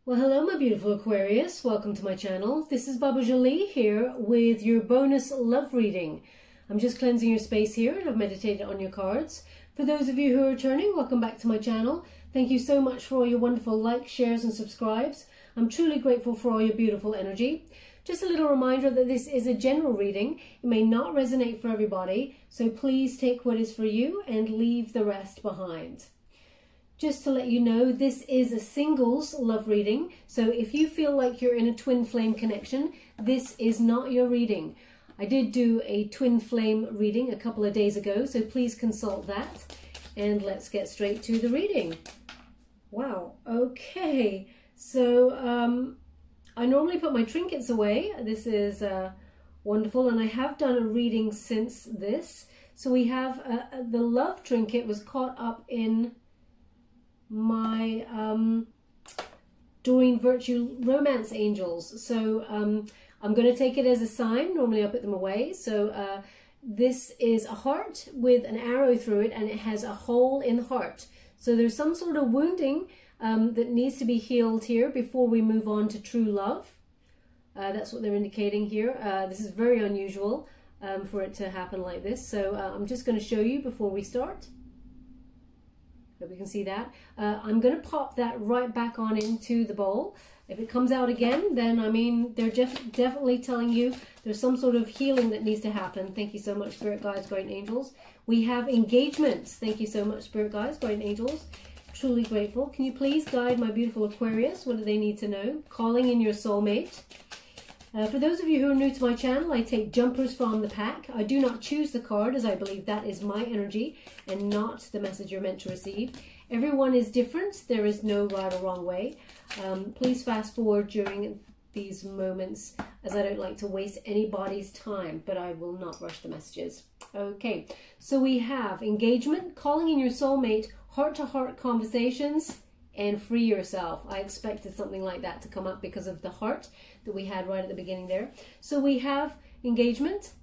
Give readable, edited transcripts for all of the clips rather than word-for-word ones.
Well, hello my beautiful Aquarius, welcome to my channel. This is Baba Jolie here with your bonus love reading. I'm just cleansing your space here and I've meditated on your cards. For those of you who are returning, welcome back to my channel. Thank you so much for all your wonderful likes, shares and subscribes. I'm truly grateful for all your beautiful energy. Just a little reminder that this is a general reading. It may not resonate for everybody, so please take what is for you and leave the rest behind. Just to let you know, this is a singles love reading, so if you feel like you're in a twin flame connection, this is not your reading. I did do a twin flame reading a couple of days ago, so please consult that. And let's get straight to the reading. Wow, okay. So I normally put my trinkets away. This is wonderful, and I have done a reading since this. So we have the love trinket was caught up in my Doreen Virtue Romance Angels. So I'm going to take it as a sign. Normally I put them away. So this is a heart with an arrow through it, and it has a hole in the heart. So there's some sort of wounding that needs to be healed here before we move on to true love. That's what they're indicating here. This is very unusual for it to happen like this. So I'm just going to show you before we start. Hope you can see that. I'm going to pop that right back on into the bowl. If it comes out again, then I mean, they're definitely telling you there's some sort of healing that needs to happen. Thank you so much, Spirit Guides, Guardian Angels. We have engagements. Thank you so much, Spirit Guides, Guardian Angels. Truly grateful. Can you please guide my beautiful Aquarius? What do they need to know? Calling in your soulmate. For those of you who are new to my channel, I take jumpers from the pack. I do not choose the card, as I believe that is my energy and not the message you're meant to receive. Everyone is different. There is no right or wrong way. Please fast forward during these moments, as I don't like to waste anybody's time, but I will not rush the messages. Okay, so we have engagement, calling in your soulmate, heart-to-heart conversations, and free yourself. I expected something like that to come up because of the heart that we had right at the beginning there. So we have engagement.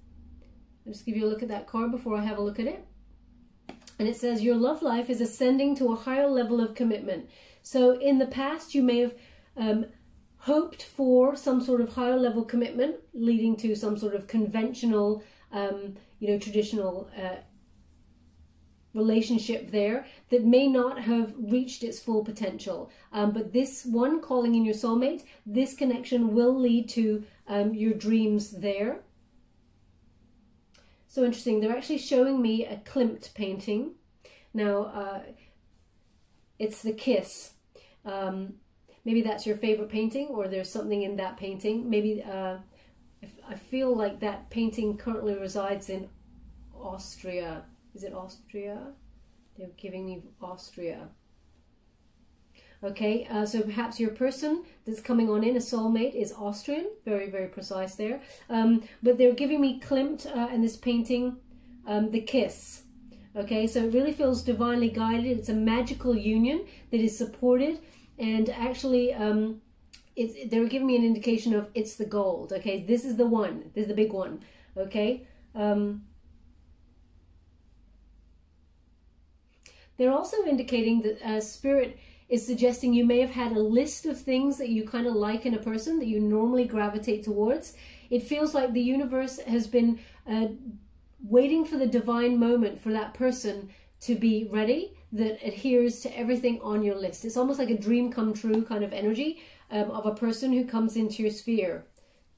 I'll just give you a look at that card before I have a look at it. And it says your love life is ascending to a higher level of commitment. So in the past, you may have hoped for some sort of higher level commitment leading to some sort of conventional, traditional relationship there that may not have reached its full potential. But this one, calling in your soulmate, this connection will lead to your dreams there. So interesting. They're actually showing me a Klimt painting. Now, it's The Kiss. Maybe that's your favorite painting, or there's something in that painting. Maybe I feel like that painting currently resides in Austria. Is it Austria? They're giving me Austria. Okay, so perhaps your person that's coming on in, a soulmate, is Austrian. Very, very precise there. But they're giving me Klimt and this painting, The Kiss. Okay, so it really feels divinely guided. It's a magical union that is supported. And actually, they're giving me an indication of it's the gold. Okay, this is the one. This is the big one. Okay. They're also indicating that Spirit is suggesting you may have had a list of things that you kind of like in a person that you normally gravitate towards. It feels like the universe has been waiting for the divine moment for that person to be ready that adheres to everything on your list. It's almost like a dream come true kind of energy of a person who comes into your sphere,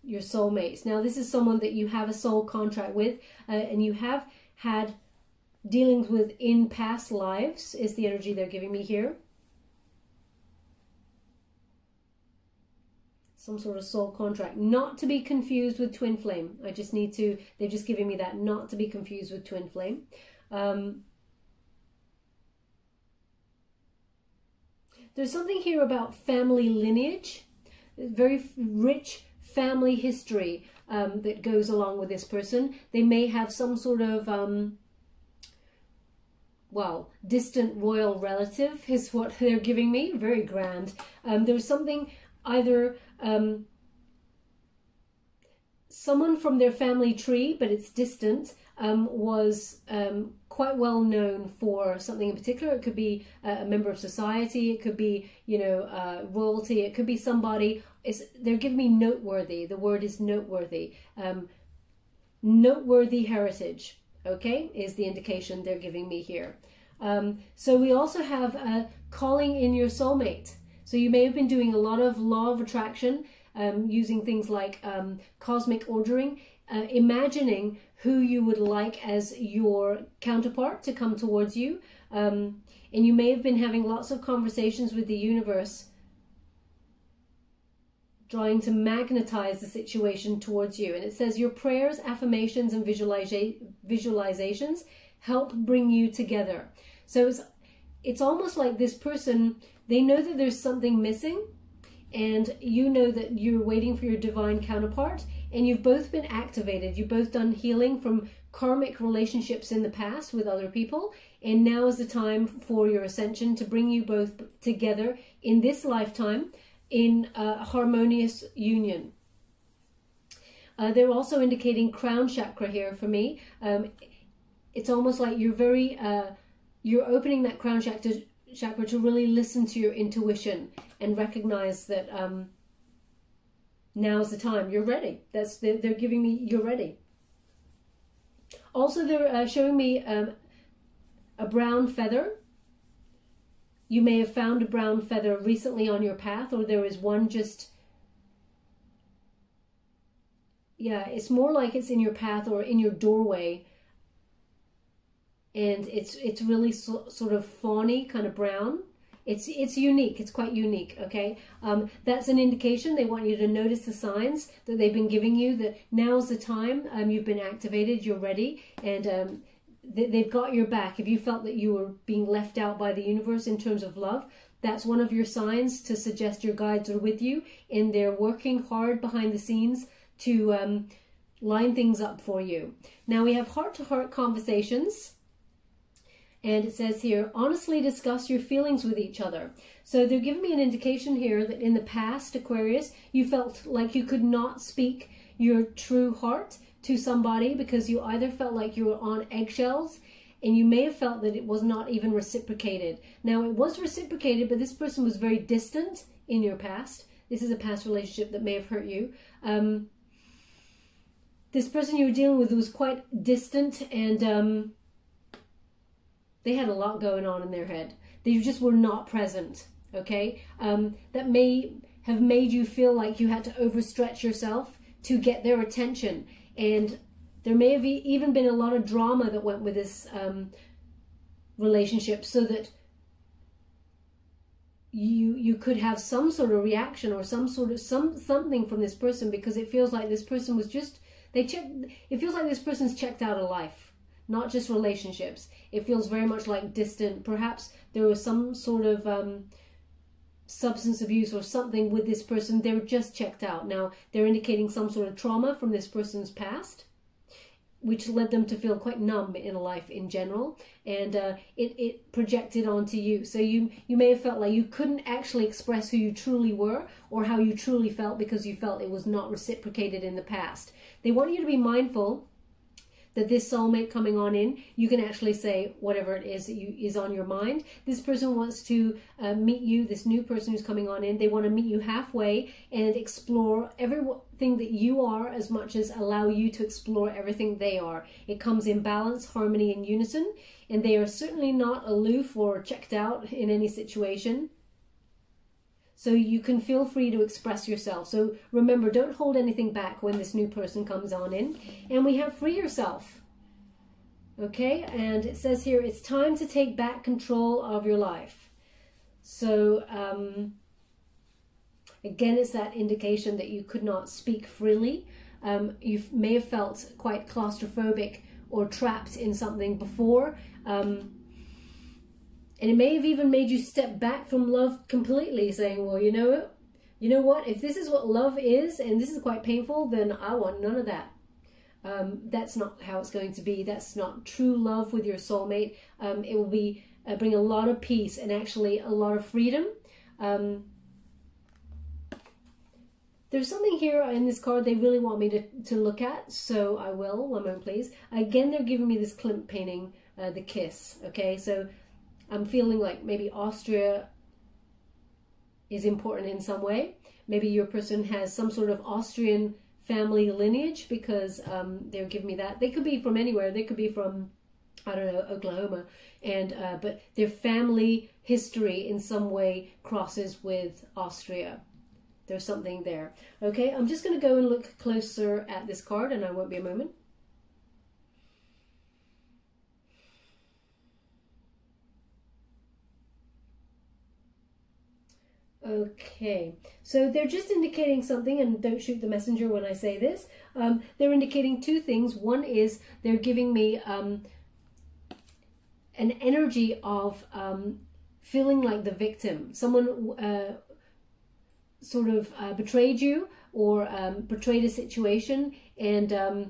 your soulmates. Now, this is someone that you have a soul contract with and you have had dealings with in past lives, is the energy they're giving me here. Some sort of soul contract, not to be confused with twin flame. I just need to, they're just giving me that, not to be confused with twin flame. There's something here about family lineage, very rich family history that goes along with this person. They may have some sort of distant royal relative is what they're giving me. Very grand. There's something either someone from their family tree, but it's distant, was quite well known for something in particular. It could be a member of society, it could be, you know, royalty, it could be somebody. They're giving me noteworthy. The word is noteworthy. Noteworthy heritage, okay, is the indication they're giving me here. So we also have calling in your soulmate. So you may have been doing a lot of law of attraction, using things like cosmic ordering, imagining who you would like as your counterpart to come towards you. And you may have been having lots of conversations with the universe, trying to magnetize the situation towards you. And it says your prayers, affirmations, and visualizations help bring you together. So it's almost like this person, they know that there's something missing, and you know that you're waiting for your divine counterpart, and you've both been activated. You've both done healing from karmic relationships in the past with other people, and now is the time for your ascension to bring you both together in this lifetime in a harmonious union. They're also indicating crown chakra here for me. It's almost like you're opening that crown chakra to really listen to your intuition and recognize that now's the time. You're ready. They're giving me, you're ready. Also, they're showing me a brown feather. You may have found a brown feather recently on your path, or there is one just, yeah, it's more like it's in your path or in your doorway. And it's really sort of fawny, kind of brown. It's unique. It's quite unique, okay? That's an indication. They want you to notice the signs that they've been giving you, that now's the time. You've been activated, you're ready, and they've got your back. If you felt that you were being left out by the universe in terms of love, that's one of your signs to suggest your guides are with you, and they're working hard behind the scenes to line things up for you. Now we have heart-to-heart conversations. And it says here, honestly discuss your feelings with each other. So they're giving me an indication here that in the past, Aquarius, you felt like you could not speak your true heart to somebody because you either felt like you were on eggshells, and you may have felt that it was not even reciprocated. Now, it was reciprocated, but this person was very distant in your past. This is a past relationship that may have hurt you. This person you were dealing with was quite distant, and they had a lot going on in their head. They just were not present, okay? That may have made you feel like you had to overstretch yourself to get their attention. And there may have even been a lot of drama that went with this relationship, so that you could have some sort of reaction or something from this person, because it feels like this person was just, it feels like this person's checked out of life. Not just relationships. It feels very much like distant. Perhaps there was some sort of substance abuse or something with this person. They were just checked out. Now, they're indicating some sort of trauma from this person's past, which led them to feel quite numb in life in general. And it projected onto you. So you may have felt like you couldn't actually express who you truly were or how you truly felt because you felt it was not reciprocated in the past. They want you to be mindful that this soulmate coming on in, you can actually say whatever it is that is on your mind. This person wants to meet you, this new person who's coming on in, they want to meet you halfway and explore everything that you are as much as allow you to explore everything they are. It comes in balance, harmony, and unison, and they are certainly not aloof or checked out in any situation. So you can feel free to express yourself. So remember, don't hold anything back when this new person comes on in. And we have free yourself. Okay, and it says here, it's time to take back control of your life. So again, it's that indication that you could not speak freely. You may have felt quite claustrophobic or trapped in something before. And it may have even made you step back from love completely, saying, well, you know what? If this is what love is, and this is quite painful, then I want none of that. That's not how it's going to be. That's not true love with your soulmate. It will be bring a lot of peace and actually a lot of freedom. There's something here in this card they really want me to look at, so I will. One moment, please. Again, they're giving me this Klimt painting, the kiss. Okay, so I'm feeling like maybe Austria is important in some way. Maybe your person has some sort of Austrian family lineage, because they're giving me that. They could be from anywhere. They could be from, I don't know, Oklahoma, and but their family history in some way crosses with Austria. There's something there. Okay, I'm just going to go and look closer at this card, and I won't be a moment. Okay, so they're just indicating something, and don't shoot the messenger when I say this. They're indicating two things. One is they're giving me an energy of feeling like the victim. Someone sort of betrayed you, or betrayed a situation, and there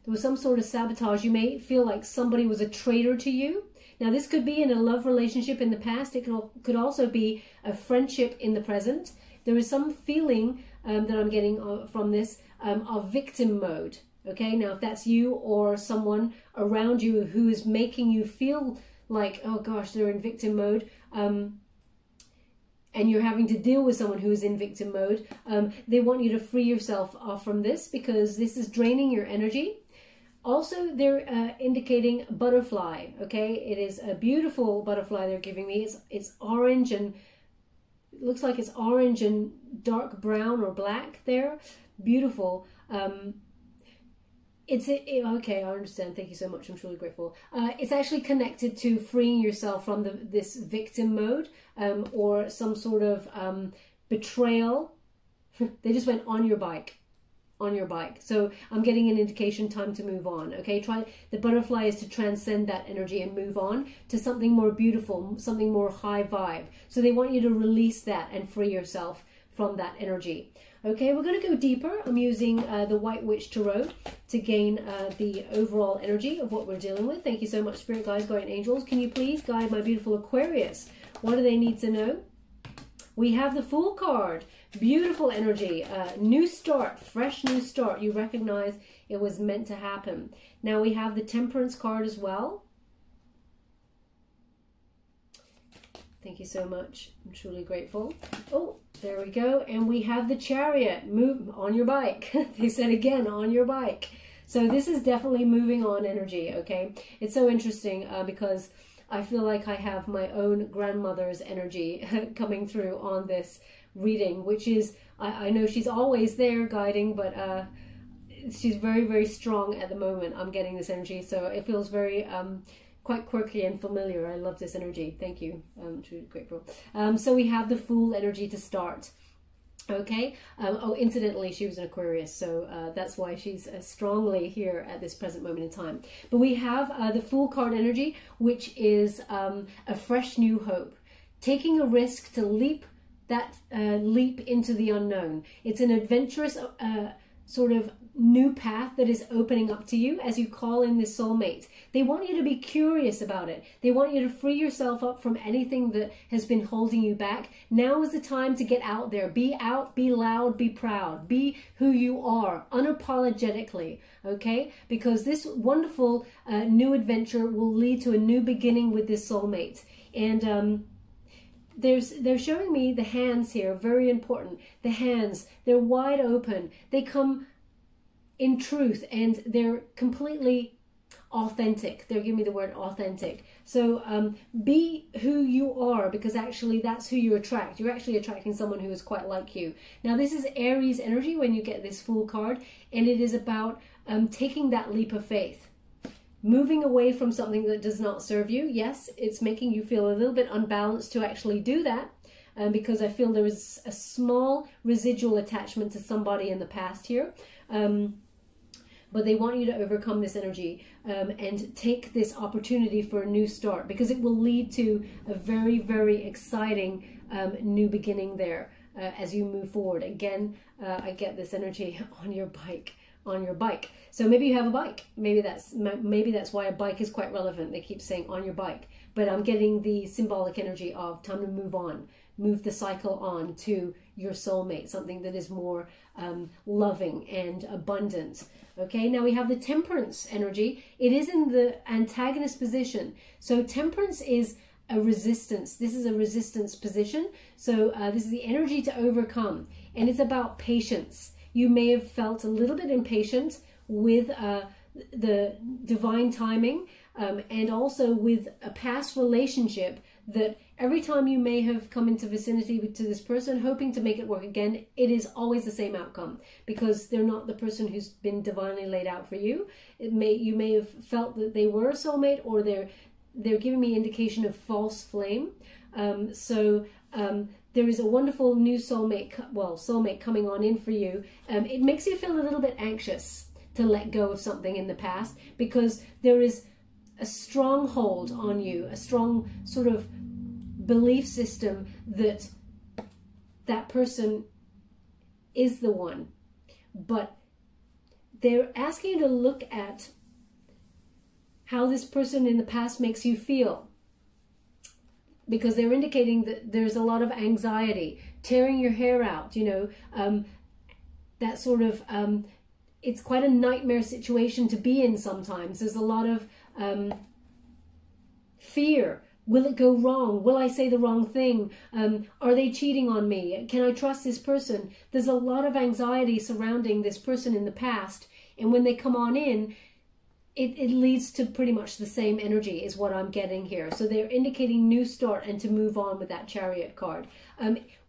was some sort of sabotage. You may feel like somebody was a traitor to you. Now, this could be in a love relationship in the past. It could also be a friendship in the present. There is some feeling that I'm getting from this of victim mode. Okay, now if that's you or someone around you who is making you feel like, oh gosh, they're in victim mode, and you're having to deal with someone who is in victim mode, they want you to free yourself off from this, because this is draining your energy. Also, they're indicating butterfly. Okay, it is a beautiful butterfly they're giving me. It's orange, and it looks like it's orange and dark brown or black there. Beautiful. Okay, I understand. Thank you so much. I'm truly grateful. It's actually connected to freeing yourself from this victim mode, or some sort of betrayal. They just went on your bike. On your bike. So I'm getting an indication, time to move on. Okay, the butterfly is to transcend that energy and move on to something more beautiful, something more high vibe. So they want you to release that and free yourself from that energy. Okay, we're going to go deeper. I'm using the White Witch Tarot to gain the overall energy of what we're dealing with. Thank you so much, Spirit Guides, Guardian Angels. Can you please guide my beautiful Aquarius? What do they need to know? We have the Fool card. Beautiful energy, new start, fresh new start. You recognize it was meant to happen. Now we have the Temperance card as well. Thank you so much. I'm truly grateful. Oh, there we go. And we have the Chariot. Move on your bike. They said again, on your bike. So this is definitely moving on energy, okay? It's so interesting because I feel like I have my own grandmother's energy coming through on this reading, which is, I know she's always there guiding, but she's very, very strong at the moment. I'm getting this energy, so it feels very quite quirky and familiar. I love this energy. Thank you. I'm truly grateful. So we have the Fool energy to start. Okay. Oh, incidentally, she was an Aquarius, so that's why she's strongly here at this present moment in time. But we have the Fool card energy, which is a fresh new hope, taking a risk to leap into the unknown. It's an adventurous sort of new path that is opening up to you as you call in this soulmate. They want you to be curious about it. They want you to free yourself up from anything that has been holding you back. Now is the time to get out there. Be out, be loud, be proud. Be who you are, unapologetically, okay? Because this wonderful new adventure will lead to a new beginning with this soulmate. And they're showing me the hands here, very important. The hands, they're wide open. They come in truth, and they're completely authentic. They're giving me the word authentic. So be who you are, because actually that's who you attract. You're actually attracting someone who is quite like you. Now this is Aries energy when you get this Fool card, and it is about taking that leap of faith. Moving away from something that does not serve you. Yes, it's making you feel a little bit unbalanced to actually do that, because I feel there is a small residual attachment to somebody in the past here. But they want you to overcome this energy and take this opportunity for a new start, because it will lead to a very, very exciting new beginning there as you move forward. Again, I get this energy on your bike. On your bike. So maybe you have a bike. Maybe that's why a bike is quite relevant. They keep saying on your bike. But I'm getting the symbolic energy of time to move on. move the cycle on to your soulmate, something that is more loving and abundant. Okay, now we have the Temperance energy. It is in the antagonist position. So Temperance is a resistance. This is a resistance position. So this is the energy to overcome. And it's about patience. You may have felt a little bit impatient with the divine timing and also with a past relationship that every time you may have come into vicinity to this person hoping to make it work again, it is always the same outcome because they're not the person who's been divinely laid out for you. You may have felt that they were a soulmate, or they're giving me indication of false flame. There is a wonderful new soulmate coming on in for you. It makes you feel a little bit anxious to let go of something in the past because there is a strong hold on you, a strong sort of belief system that that person is the one. But they're asking you to look at how this person in the past makes you feel, because they're indicating that there's a lot of anxiety, tearing your hair out, you know, that sort of, it's quite a nightmare situation to be in sometimes. There's a lot of fear. Will it go wrong? Will I say the wrong thing? Are they cheating on me? Can I trust this person? There's a lot of anxiety surrounding this person in the past. And when they come on in, it leads to pretty much the same energy is what I'm getting here. So they're indicating new start and to move on with that Chariot card.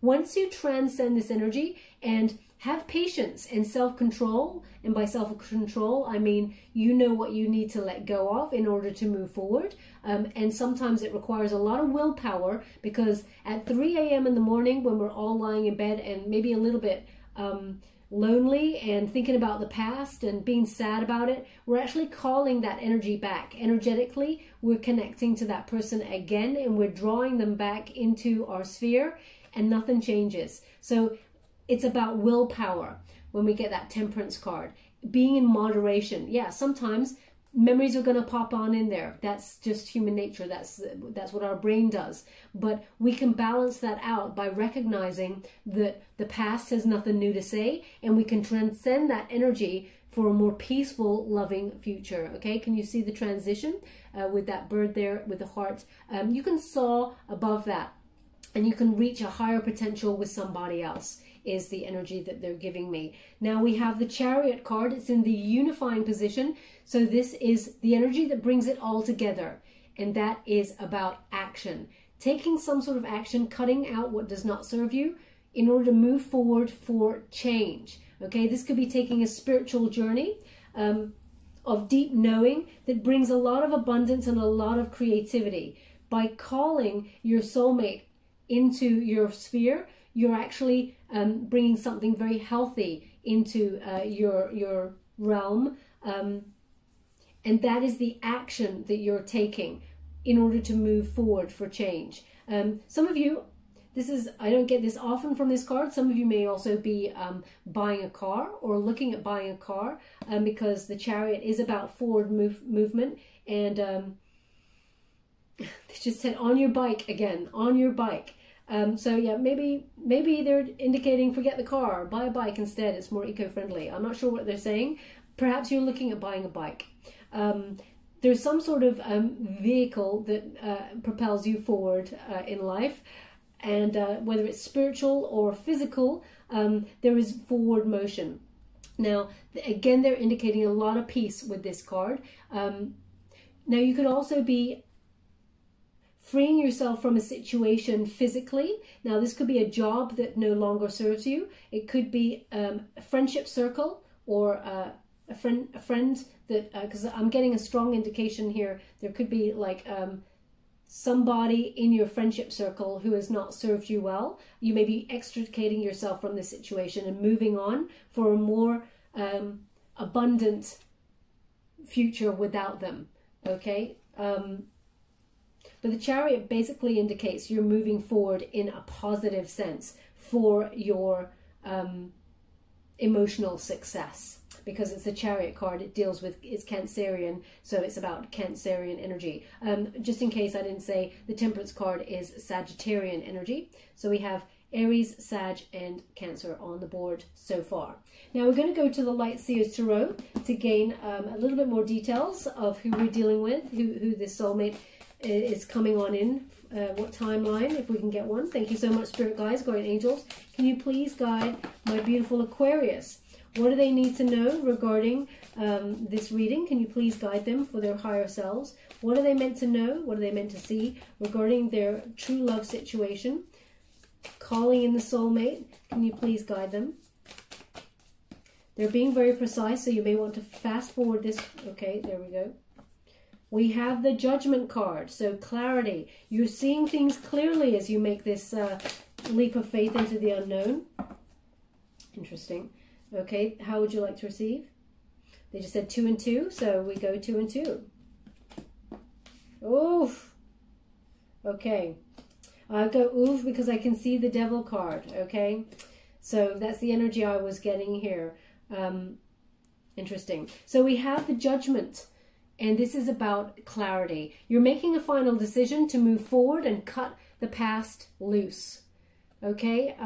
Once you transcend this energy and have patience and self-control, and by self-control, I mean you know what you need to let go of in order to move forward. And sometimes it requires a lot of willpower, because at 3 a.m. in the morning, when we're all lying in bed and maybe a little bit lonely and thinking about the past and being sad about it, we're actually calling that energy back. Energetically, we're connecting to that person again, and we're drawing them back into our sphere, and nothing changes. So it's about willpower when we get that Temperance card. Being in moderation. Yeah, sometimes memories are going to pop on in there. That's just human nature. That's what our brain does. But we can balance that out by recognizing that the past has nothing new to say, and we can transcend that energy for a more peaceful, loving future. Okay, can you see the transition with that bird there with the heart? You can soar above that, and you can reach a higher potential with somebody else, is the energy that they're giving me. Now we have the Chariot card. It's in the unifying position. So this is the energy that brings it all together. And that is about action. Taking some sort of action, cutting out what does not serve you in order to move forward for change. Okay, this could be taking a spiritual journey of deep knowing that brings a lot of abundance and a lot of creativity. By calling your soulmate into your sphere, you're actually bringing something very healthy into your realm. And that is the action that you're taking in order to move forward for change. Some of you, I don't get this often from this card. Some of you may also be buying a car or looking at buying a car, because the Chariot is about forward movement. And they just said on your bike again, on your bike. So yeah, maybe they're indicating forget the car, buy a bike instead. It's more eco-friendly. I'm not sure what they're saying. Perhaps you're looking at buying a bike. There's some sort of vehicle that propels you forward in life, and whether it's spiritual or physical, there is forward motion. Now, again, they're indicating a lot of peace with this card. Now, you could also be freeing yourself from a situation physically. Now, this could be a job that no longer serves you. It could be a friendship circle, or a friend that, because I'm getting a strong indication here, there could be like somebody in your friendship circle who has not served you well. You may be extricating yourself from this situation and moving on for a more abundant future without them. Okay. But the Chariot basically indicates you're moving forward in a positive sense for your emotional success. because it's a Chariot card. It deals with, it's Cancerian, so it's about Cancerian energy. Just in case I didn't say, the Temperance card is Sagittarian energy. So we have Aries, Sag, and Cancer on the board so far. Now we're going to go to the Light Seers Tarot to gain a little bit more details of who we're dealing with, who this soulmate is coming on in, what timeline, if we can get one. Thank you so much, Spirit Guides, Guardian Angels. Can you please guide my beautiful Aquarius? What do they need to know regarding this reading? Can you please guide them for their higher selves? What are they meant to know? What are they meant to see regarding their true love situation? Calling in the soulmate, can you please guide them? They're being very precise, so you may want to fast forward this. Okay, there we go. We have the Judgment card, so clarity. You're seeing things clearly as you make this leap of faith into the unknown. Interesting. Okay, how would you like to receive? They just said 2 and 2, so we go 2 and 2. Oof. Okay. I go oof because I can see the Devil card, okay? So that's the energy I was getting here. Interesting. So we have the Judgment, and this is about clarity. You're making a final decision to move forward and cut the past loose, okay?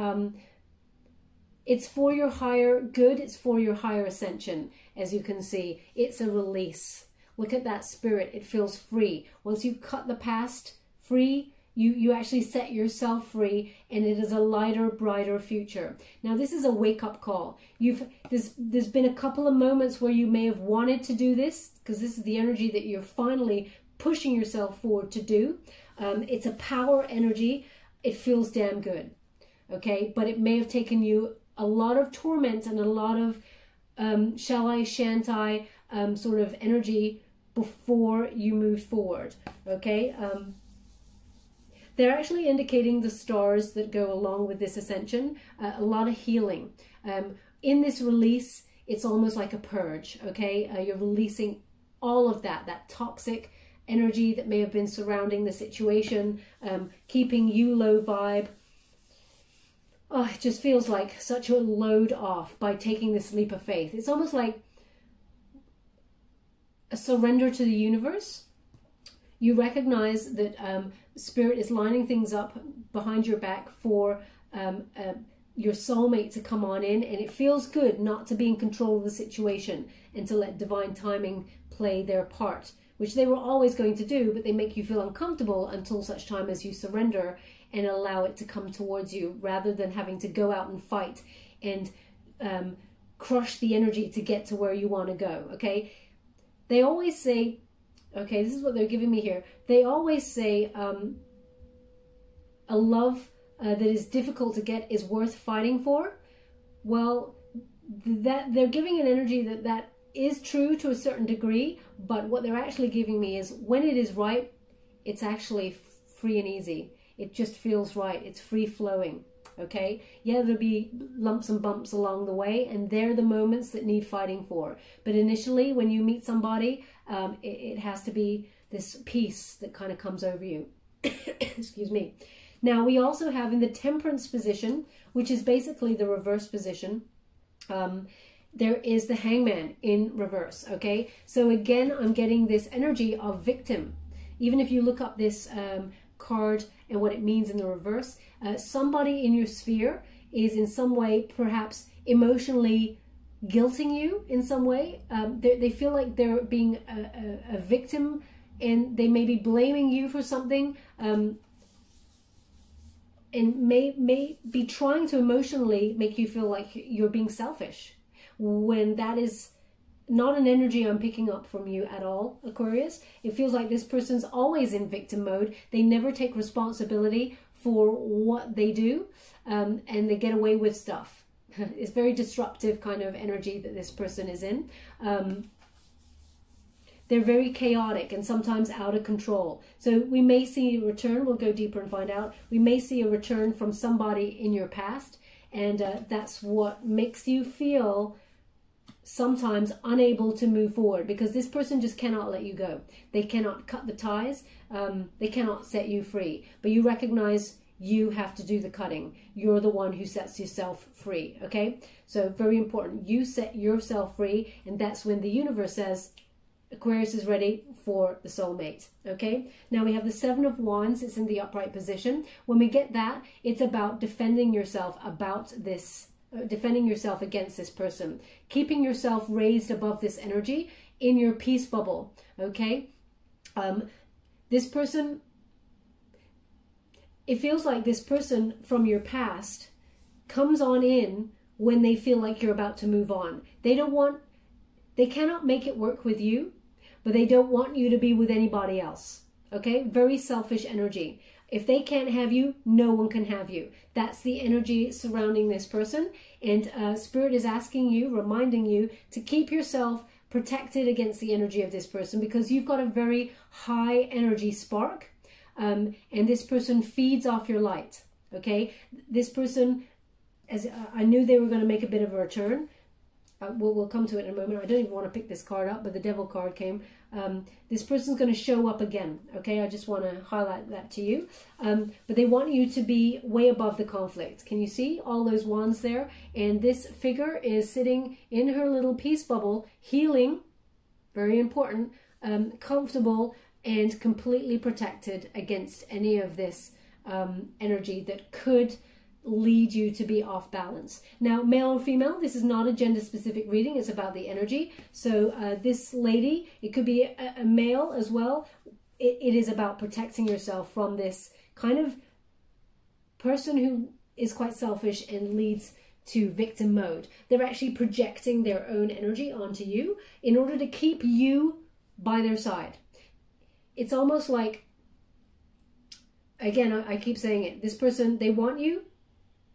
It's for your higher good. It's for your higher ascension. As you can see, it's a release. Look at that spirit. It feels free. Once you cut the past free, you actually set yourself free, and it is a lighter, brighter future. Now, this is a wake-up call. There's been a couple of moments where you may have wanted to do this, because this is the energy that you're finally pushing yourself forward to do. It's a power energy. It feels damn good, okay? But it may have taken you a lot of torment and a lot of shall I, shan't I sort of energy before you move forward, okay? They're actually indicating the stars that go along with this ascension, a lot of healing. In this release, it's almost like a purge, okay? You're releasing all of that toxic energy that may have been surrounding the situation, keeping you low vibe. Oh, it just feels like such a load off by taking this leap of faith. It's almost like a surrender to the universe. You recognize that Spirit is lining things up behind your back for your soulmate to come on in, and it feels good not to be in control of the situation and to let divine timing play their part, which they were always going to do, but they make you feel uncomfortable until such time as you surrender and allow it to come towards you, rather than having to go out and fight and crush the energy to get to where you want to go, okay? They always say, okay, this is what they're giving me here. They always say a love that is difficult to get is worth fighting for. Well, that they're giving an energy that is true to a certain degree, but what they're actually giving me is when it is right, it's actually free and easy. It just feels right. It's free flowing. Okay, yeah, there'll be lumps and bumps along the way, and they're the moments that need fighting for. But initially, when you meet somebody, it has to be this peace that kind of comes over you. Excuse me. Now, we also have in the Temperance position, which is basically the reverse position, there is the Hangman in reverse, okay? So again, I'm getting this energy of victim. Even if you look up this card and what it means in the reverse, somebody in your sphere is in some way perhaps emotionally guilting you in some way. They feel like they're being a victim, and they may be blaming you for something, and may be trying to emotionally make you feel like you're being selfish, when that is not an energy I'm picking up from you at all, Aquarius. It feels like this person's always in victim mode. They never take responsibility for what they do, and they get away with stuff. It's very disruptive kind of energy that this person is in. They're very chaotic and sometimes out of control. So we may see a return. We'll go deeper and find out. We may see a return from somebody in your past, and that's what makes you feel sometimes unable to move forward, because this person just cannot let you go. They cannot cut the ties. They cannot set you free. But you recognize you have to do the cutting. You're the one who sets yourself free, okay? So very important. You set yourself free, and that's when the universe says, Aquarius is ready for the soulmate, okay? Now we have the Seven of Wands. It's in the upright position. When we get that, it's about defending yourself defending yourself against this person, keeping yourself raised above this energy in your peace bubble, okay? This person, it feels like this person from your past comes on in when they feel like you're about to move on. They cannot make it work with you, but they don't want you to be with anybody else, okay? Very selfish energy. If they can't have you, no one can have you. That's the energy surrounding this person. And Spirit is asking you, reminding you to keep yourself protected against the energy of this person, because you've got a very high energy spark, and this person feeds off your light, okay? This person, as I knew they were going to make a bit of a return. We'll come to it in a moment. I don't even want to pick this card up, but the Devil card came. This person's going to show up again, okay? I just want to highlight that to you. But they want you to be way above the conflict. Can you see all those wands there? And this figure is sitting in her little peace bubble, healing, very important, comfortable, and completely protected against any of this energy that could lead you to be off balance. Now, male or female, this is not a gender specific reading. It's about the energy. So this lady, it could be a male as well. It is about protecting yourself from this kind of person who is quite selfish and leads to victim mode. They're actually projecting their own energy onto you in order to keep you by their side. It's almost like, again, I keep saying it, this person, they want you.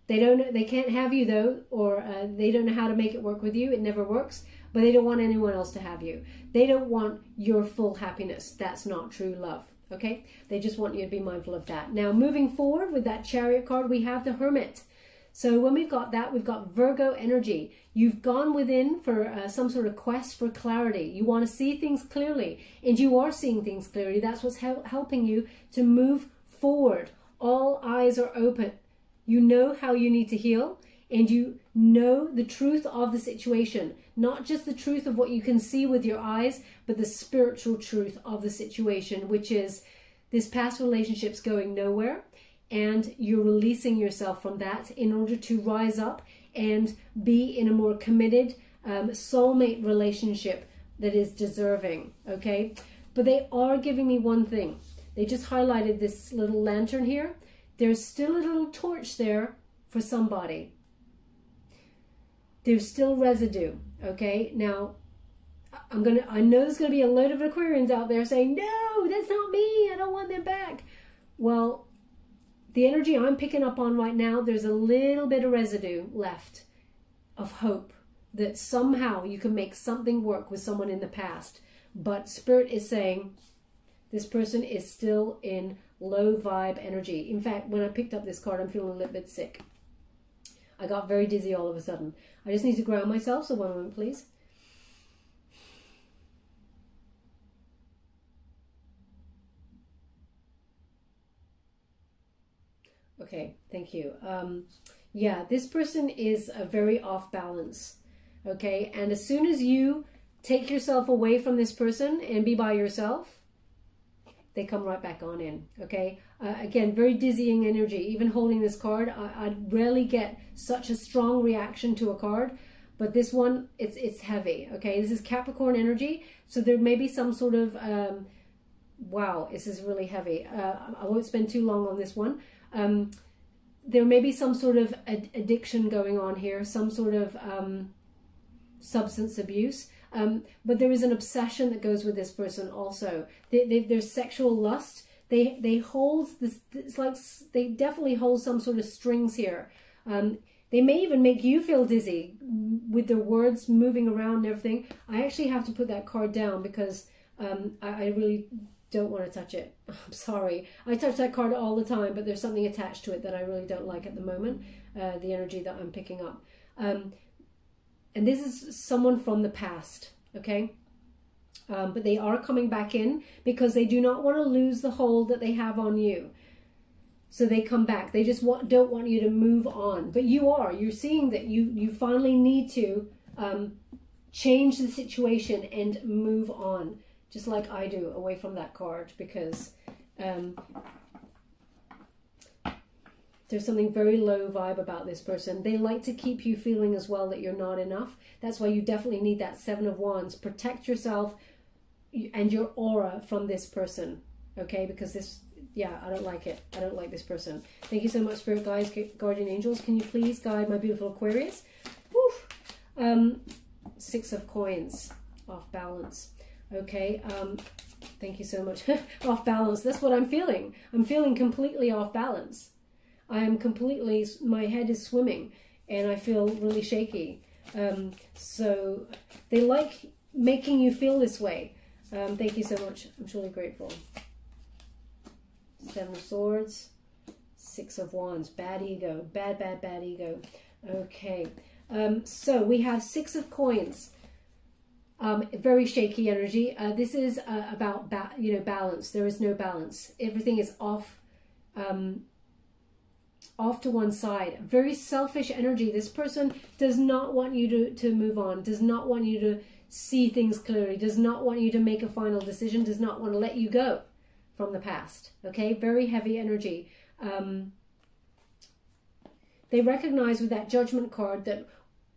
They can't have you though, or they don't know how to make it work with you. It never works, but they don't want anyone else to have you. They don't want your full happiness. That's not true love, okay? They just want you to be mindful of that. Now, moving forward with that Chariot card, we have the Hermit. So when we've got that, we've got Virgo energy. You've gone within for some sort of quest for clarity. You want to see things clearly, and you are seeing things clearly. That's what's helping you to move forward. All eyes are open. You know how you need to heal, and you know the truth of the situation. Not just the truth of what you can see with your eyes, but the spiritual truth of the situation, which is this past relationship's going nowhere, and you're releasing yourself from that in order to rise up and be in a more committed soulmate relationship that is deserving, okay? But they are giving me one thing. They just highlighted this little lantern here. There's still a little torch there for somebody. There's still residue, okay? Now, I know there's going to be a load of Aquarians out there saying, no, that's not me. I don't want them back. Well, the energy I'm picking up on right now, there's a little bit of residue left of hope that somehow you can make something work with someone in the past. But Spirit is saying this person is still in low vibe energy. In fact, when I picked up this card, I'm feeling a little bit sick. I got very dizzy all of a sudden. I just need to ground myself, so one moment, please. Okay, thank you. Yeah, this person is very off balance, okay? And as soon as you take yourself away from this person and be by yourself, they come right back on in, okay? Again, very dizzying energy. Even holding this card, I rarely get such a strong reaction to a card, but this one, it's heavy, okay? This is Capricorn energy, so there may be some sort of, wow, this is really heavy. I won't spend too long on this one. There may be some sort of addiction going on here, some sort of substance abuse. But there is an obsession that goes with this person also. There's sexual lust. They hold this, it's like they definitely hold some sort of strings here. They may even make you feel dizzy with their words moving around and everything. I actually have to put that card down because I really don't want to touch it. I'm sorry. I touch that card all the time, but there's something attached to it that I really don't like at the moment, the energy that I'm picking up. And this is someone from the past, okay? But they are coming back in because they do not want to lose the hold that they have on you. So they come back. They just don't want you to move on. But you're seeing that you finally need to change the situation and move on. Just like I do, away from that card, because there's something very low vibe about this person. They like to keep you feeling as well that you're not enough. That's why you definitely need that Seven of Wands. Protect yourself and your aura from this person, okay? Because this, yeah, I don't like it. I don't like this person. Thank you so much, Spirit Guides, Guardian Angels. Can you please guide my beautiful Aquarius? Woo. Six of Coins, off balance. Okay, thank you so much. Off balance, that's what I'm feeling. I'm feeling completely off balance. I am completely, my head is swimming and I feel really shaky. So they like making you feel this way. Thank you so much. I'm truly grateful. Seven of Swords, Six of Wands, bad ego, bad ego. Okay, so we have Six of Coins. Very shaky energy. This is about balance. There is no balance. Everything is off to one side. Very selfish energy. This person does not want you to move on, does not want you to see things clearly, does not want you to make a final decision, does not want to let you go from the past. Okay, very heavy energy. They recognize with that Judgment card that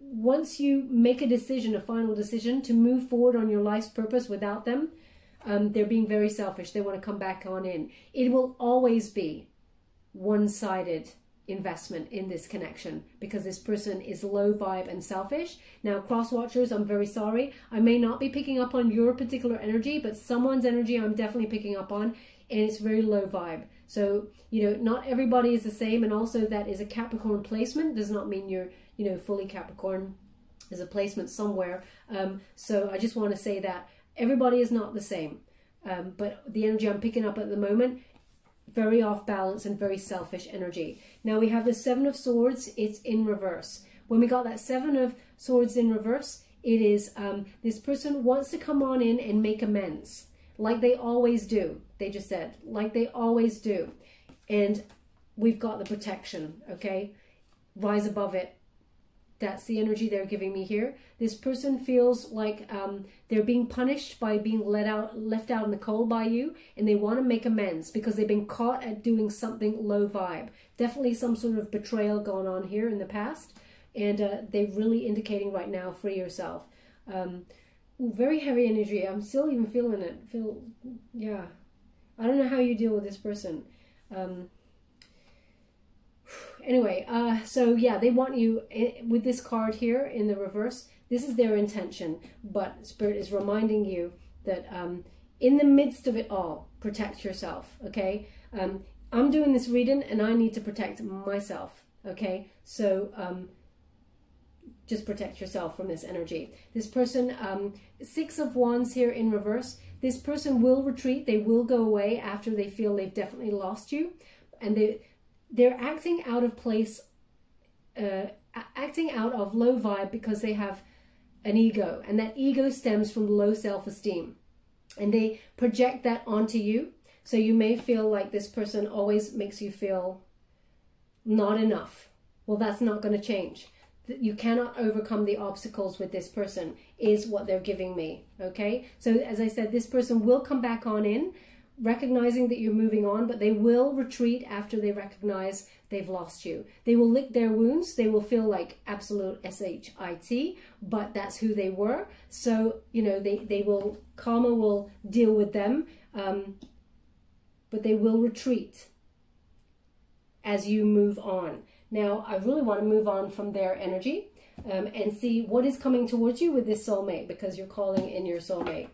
once you make a decision, a final decision to move forward on your life's purpose without them, they're being very selfish. They want to come back on in. It will always be one-sided investment in this connection because this person is low vibe and selfish. Now, cross watchers, I'm very sorry. I may not be picking up on your particular energy, but someone's energy I'm definitely picking up on, and it's very low vibe. So, not everybody is the same, and also that is a Capricorn placement. Does not mean you're, fully Capricorn. There's a placement somewhere. So I just want to say that everybody is not the same. But the energy I'm picking up at the moment, very off balance and very selfish energy. Now we have the Seven of Swords. It's in reverse. When we got that Seven of Swords in reverse, it is this person wants to come on in and make amends, like they always do. They just said, like they always do. And we've got the protection, okay? Rise above it. That's the energy they're giving me here. This person feels like they're being punished by being left out in the cold by you, and they want to make amends because they've been caught at doing something low vibe. Definitely some sort of betrayal going on here in the past, and they're really indicating right now, free yourself. Very heavy energy. I'm still even feeling it. Yeah. I don't know how you deal with this person. Anyway, so yeah, they want you, with this card here in the reverse, this is their intention, but Spirit is reminding you that in the midst of it all, protect yourself, okay? I'm doing this reading and I need to protect myself, okay? So just protect yourself from this energy. This person, Six of Wands here in reverse, this person will retreat, they will go away after they feel they've definitely lost you, and they're acting out of place, acting out of low vibe because they have an ego, and that ego stems from low self-esteem, and they project that onto you. So you may feel like this person always makes you feel not enough. Well, that's not going to change. You cannot overcome the obstacles with this person, is what they're giving me, okay? So as I said, this person will come back on in, recognizing that you're moving on, but they will retreat after they recognize they've lost you. They will lick their wounds. They will feel like absolute SHIT, but that's who they were. So, they will, karma will deal with them, but they will retreat as you move on. Now, I really want to move on from their energy and see what is coming towards you with this soulmate, because you're calling in your soulmate.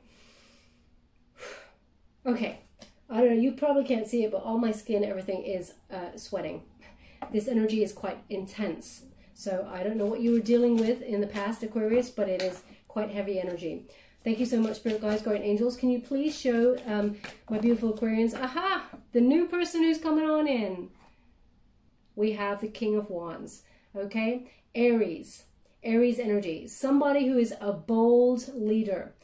Okay. I don't know, you probably can't see it, but all my skin, everything is sweating. This energy is quite intense. So I don't know what you were dealing with in the past, Aquarius, but it is quite heavy energy. Thank you so much, Spirit Guides, Guardian Angels. Can you please show my beautiful Aquarians? Aha! The new person who's coming on in. We have the King of Wands. Okay? Aries. Aries energy. Somebody who is a bold leader.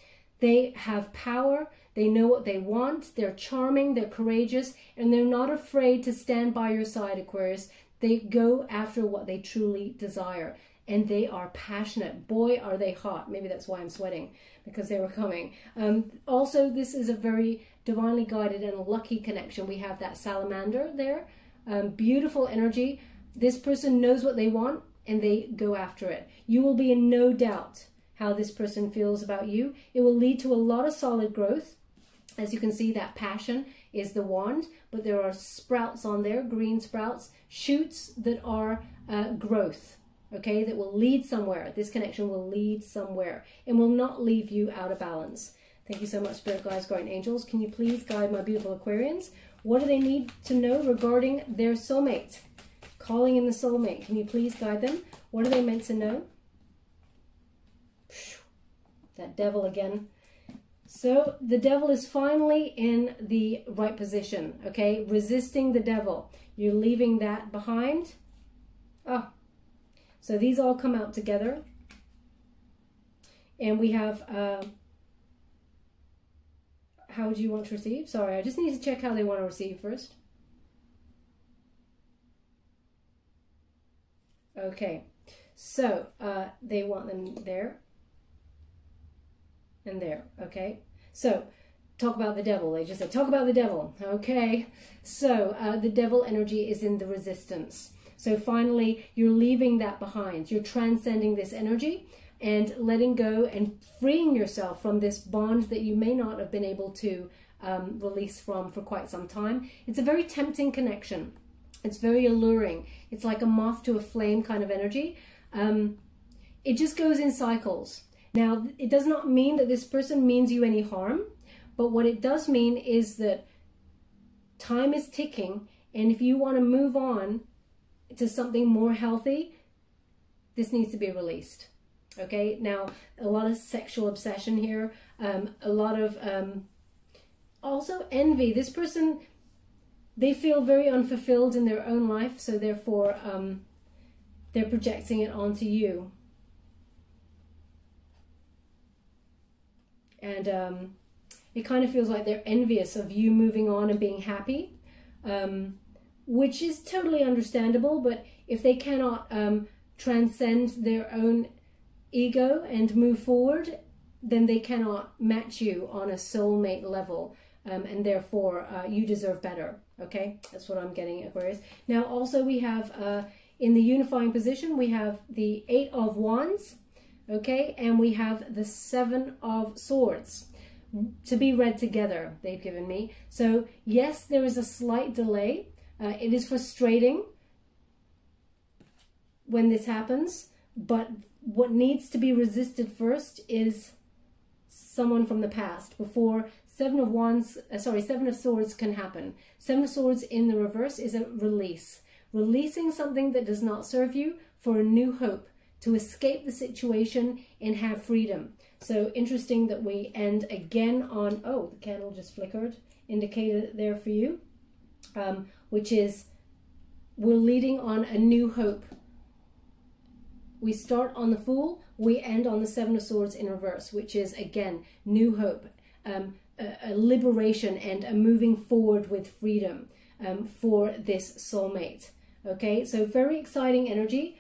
They have power. They know what they want. They're charming. They're courageous. And they're not afraid to stand by your side, Aquarius. They go after what they truly desire. And they are passionate. Boy, are they hot. Maybe that's why I'm sweating, because they were coming. Also, this is a very divinely guided and lucky connection. We have that salamander there. Beautiful energy. This person knows what they want and they go after it. You will be in no doubt how this person feels about you. It will lead to a lot of solid growth. As you can see, that passion is the wand, but there are sprouts on there, green sprouts, shoots that are growth. Okay, that will lead somewhere. This connection will lead somewhere and will not leave you out of balance. Thank you so much, Spirit Guides, Guardian Angels. Can you please guide my beautiful Aquarians? What do they need to know regarding their soulmate? Calling in the soulmate. Can you please guide them? What are they meant to know? That devil again. So the devil is finally in the right position, okay? Resisting the devil. You're leaving that behind. Oh. So these all come out together. And we have, how do you want to receive? Sorry, I just need to check how they want to receive first. Okay, so they want them there and there, okay? So talk about the devil. They just said, talk about the devil, okay? So the devil energy is in the resistance. So finally, you're leaving that behind. You're transcending this energy and letting go and freeing yourself from this bond that you may not have been able to release from for quite some time. It's a very tempting connection. It's very alluring. It's like a moth to a flame kind of energy. It just goes in cycles. Now, it does not mean that this person means you any harm, but what it does mean is that time is ticking, and if you want to move on to something more healthy, this needs to be released. Okay, now a lot of sexual obsession here, a lot of also envy. This person, they feel very unfulfilled in their own life, so therefore they're projecting it onto you. And it kind of feels like they're envious of you moving on and being happy. Which is totally understandable, but if they cannot transcend their own ego and move forward, then they cannot match you on a soulmate level, and therefore you deserve better, okay? That's what I'm getting, Aquarius. Now, also we have, in the unifying position, we have the 8 of Wands, okay? And we have the 7 of Swords to be read together, they've given me. So, yes, there is a slight delay. It is frustrating when this happens, but what needs to be resisted first is someone from the past before 7 of Swords can happen. 7 of Swords in the reverse is a release. Releasing something that does not serve you for a new hope, to escape the situation and have freedom. So interesting that we end again on, oh, the candle just flickered, indicated there for you. Which is, we're leading on a new hope. We start on the Fool, we end on the 7 of Swords in reverse, which is, again, new hope, a liberation and a moving forward with freedom for this soulmate. Okay, so very exciting energy.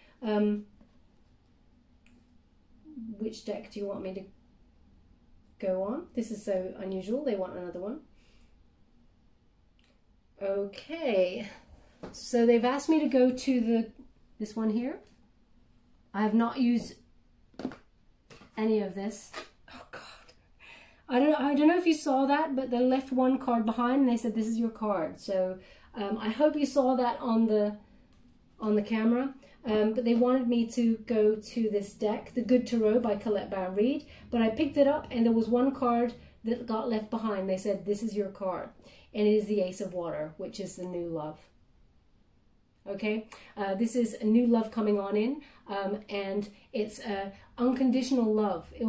Which deck do you want me to go on? This is so unusual. They want another one. Okay, so they've asked me to go to this one here. I have not used any of this. Oh God, I don't know if you saw that, but they left one card behind and they said this is your card. So I hope you saw that on the camera. But they wanted me to go to this deck, the Good Tarot by Colette Baron Reid. But I picked it up and there was one card that got left behind. They said this is your card. And it is the Ace of Water, which is the new love. Okay, this is a new love coming on in, and it's unconditional love. It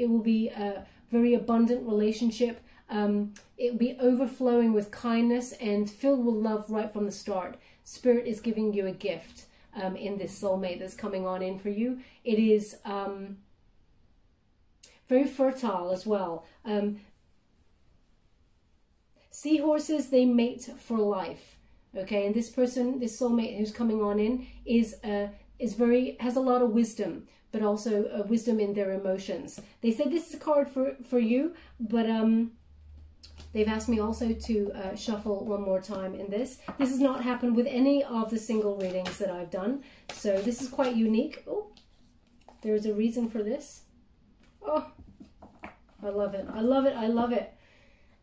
will be a very abundant relationship. It will be overflowing with kindness and filled with love right from the start. Spirit is giving you a gift in this soulmate that's coming on in for you. It is very fertile as well. Seahorses, they mate for life. Okay, and this person, this soulmate who's coming on in has a lot of wisdom, but also wisdom in their emotions. They said this is a card for you, but they've asked me also to shuffle one more time in this. This has not happened with any of the single readings that I've done, so this is quite unique. Oh, there's a reason for this. Oh, I love it. I love it. I love it.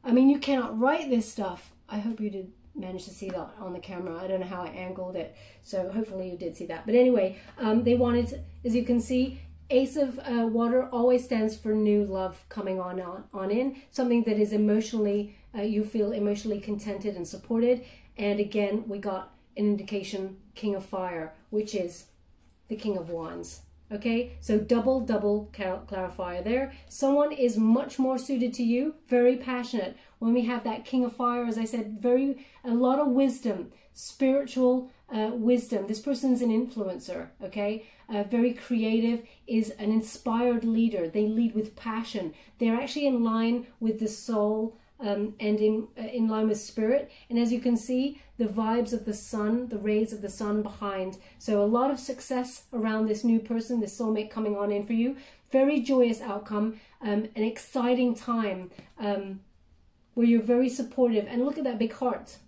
I mean, you cannot write this stuff. I hope you did manage to see that on the camera. I don't know how I angled it, so hopefully you did see that. But anyway, they wanted, as you can see, Ace of Water always stands for new love coming on in, something that is emotionally, you feel emotionally contented and supported. And again, we got an indication, King of Fire, which is the King of Wands. Okay, so double clarifier there. Someone is much more suited to you, very passionate. When we have that King of Fire, as I said, a lot of wisdom, spiritual wisdom. This person's an influencer, okay? Very creative, is an inspired leader. They lead with passion. They're actually in line with the soul and in line with spirit. And as you can see, the vibes of the sun, the rays of the sun behind. So a lot of success around this new person, this soulmate coming on in for you. Very joyous outcome, an exciting time where you're very supportive. And look at that big heart.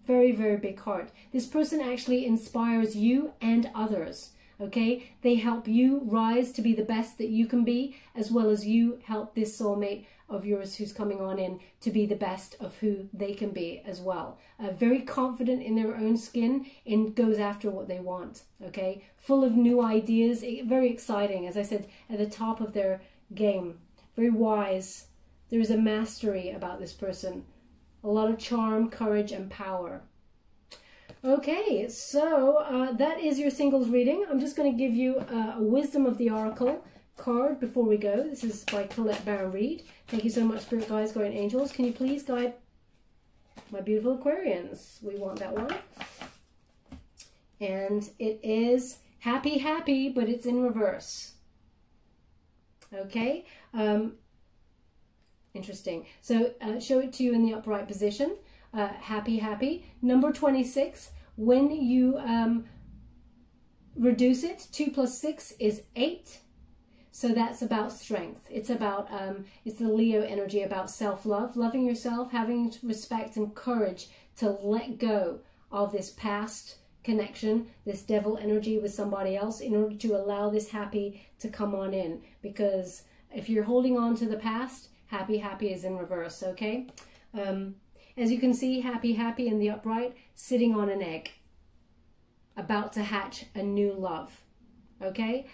Very, very big heart. This person actually inspires you and others. Okay, they help you rise to be the best that you can be, as well as you help this soulmate of yours who's coming on in to be the best of who they can be as well. Very confident in their own skin and goes after what they want. Okay, full of new ideas, very exciting, as I said, at the top of their game. Very wise. There is a mastery about this person. A lot of charm, courage, and power. Okay, so that is your singles reading. I'm just going to give you a Wisdom of the Oracle card before we go. This is by Colette Baron Reed. Thank you so much, Spirit Guides, Guardian Angels. Can you please guide my beautiful Aquarians? We want that one. And it is happy, happy, but it's in reverse. Okay, interesting. So show it to you in the upright position. Happy, happy. Number 26, when you reduce it, 2 plus 6 is 8. So that's about strength. It's about, it's the Leo energy, about self-love, loving yourself, having respect and courage to let go of this past connection, this devil energy with somebody else, in order to allow this happy to come on in. Because if you're holding on to the past, happy, happy is in reverse, okay? As you can see, happy, happy in the upright, sitting on an egg, about to hatch a new love, okay?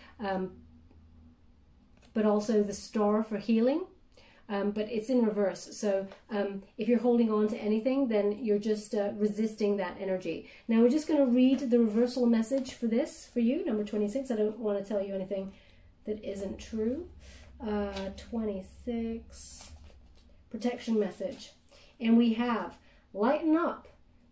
But also the star for healing, but it's in reverse. So if you're holding on to anything, then you're just resisting that energy. Now we're just going to read the reversal message for this, for you, number 26. I don't want to tell you anything that isn't true. 26, protection message. And we have, lighten up,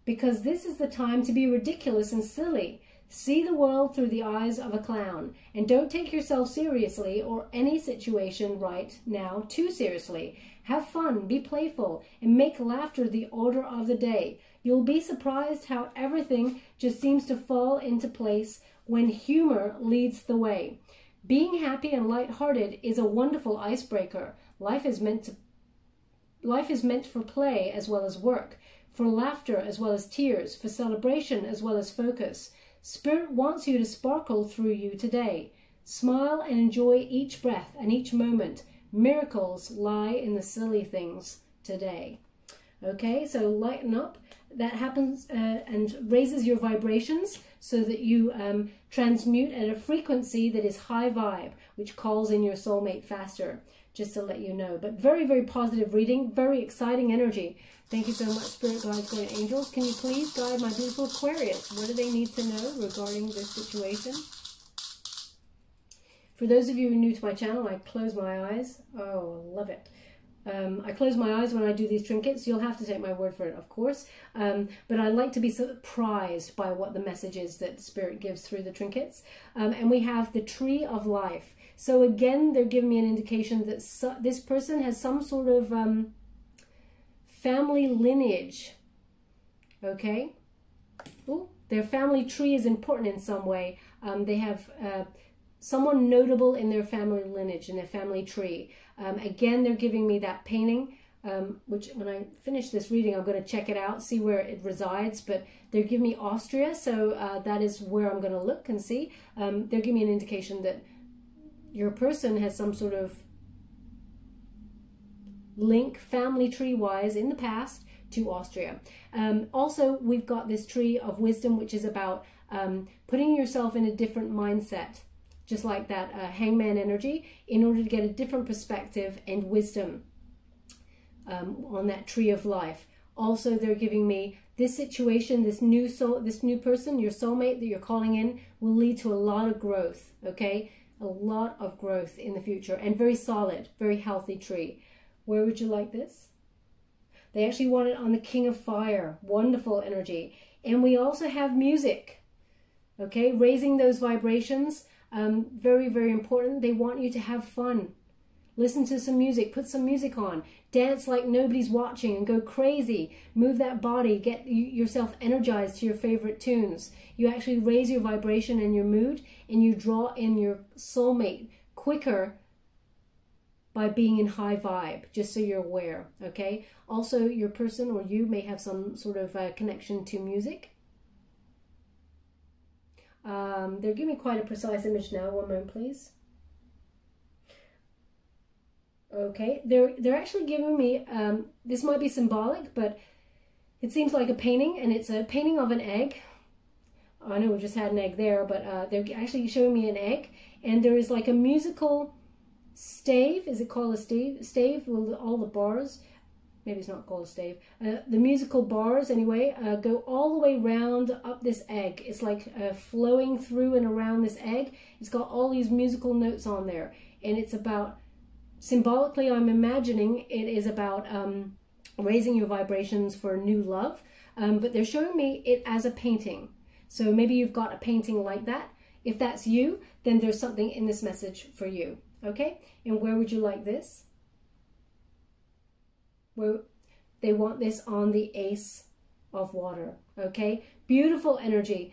because this is the time to be ridiculous and silly. See the world through the eyes of a clown, and don't take yourself seriously or any situation right now too seriously. Have fun, be playful, and make laughter the order of the day. You'll be surprised how everything just seems to fall into place when humor leads the way. Being happy and lighthearted is a wonderful icebreaker. Life is meant for play as well as work, for laughter as well as tears, for celebration as well as focus. Spirit wants you to sparkle through you today. Smile and enjoy each breath and each moment. Miracles lie in the silly things today. Okay, so lighten up. That happens and raises your vibrations so that you transmute at a frequency that is high vibe, which calls in your soulmate faster, just to let you know. But very, very positive reading, very exciting energy. Thank you so much, Spirit Guides, Guardian Angels. Can you please guide my beautiful Aquarius? What do they need to know regarding this situation? For those of you who are new to my channel, I close my eyes. Oh, love it. I close my eyes when I do these trinkets. You'll have to take my word for it, of course. But I like to be surprised by what the message is that Spirit gives through the trinkets. And we have the Tree of Life. So again, they're giving me an indication that this person has some sort of family lineage. Okay. Ooh, their family tree is important in some way. They have someone notable in their family lineage, in their family tree. Again, they're giving me that painting, which when I finish this reading, I'm going to check it out, see where it resides. But they're giving me Austria, so that is where I'm going to look and see. They're giving me an indication that your person has some sort of link, family tree-wise, in the past to Austria. Also, we've got this tree of wisdom, which is about putting yourself in a different mindset, just like that hangman energy, in order to get a different perspective and wisdom on that tree of life. Also, they're giving me this situation, this new person, your soulmate that you're calling in, will lead to a lot of growth, okay? A lot of growth in the future, and very solid, very healthy tree. Where would you like this? They actually want it on the King of Fire. Wonderful energy. And we also have music, okay? Raising those vibrations, very, very important. They want you to have fun. Listen to some music, put some music on, dance like nobody's watching and go crazy. Move that body, get yourself energized to your favorite tunes. You actually raise your vibration and your mood, and you draw in your soulmate quicker by being in high vibe, just so you're aware, okay? Also, your person or you may have some sort of connection to music. They're giving me quite a precise image now. One moment, please. Okay, they're actually giving me, this might be symbolic, but it seems like a painting, and it's a painting of an egg. I know we just had an egg there, but they're actually showing me an egg, and there is like a musical stave. Is it called a stave? Stave with all the bars. Maybe it's not called a stave. The musical bars, anyway, go all the way round up this egg. It's like flowing through and around this egg. It's got all these musical notes on there, and it's about, symbolically, I'm imagining it is about raising your vibrations for new love, but they're showing me it as a painting. So maybe you've got a painting like that. If that's you, then there's something in this message for you, okay? And where would you like this? Where they want this on the Ace of Water, okay? Beautiful energy.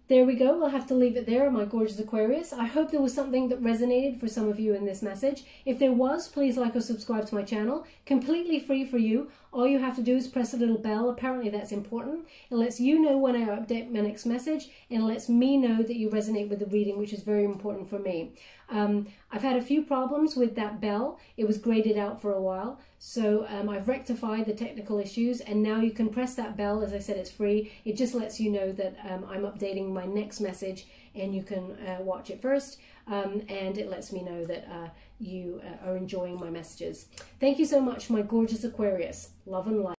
There we go. We'll have to leave it there, my gorgeous Aquarius. I hope there was something that resonated for some of you in this message. If there was, please like or subscribe to my channel. Completely free for you. All you have to do is press a little bell. Apparently that's important. It lets you know when I update my next message, and it lets me know that you resonate with the reading, which is very important for me. I've had a few problems with that bell. It was graded out for a while. So I've rectified the technical issues, and now you can press that bell. As I said, it's free. It just lets you know that I'm updating my next message, and you can watch it first. And it lets me know that you are enjoying my messages. Thank you so much, my gorgeous Aquarius. Love and light.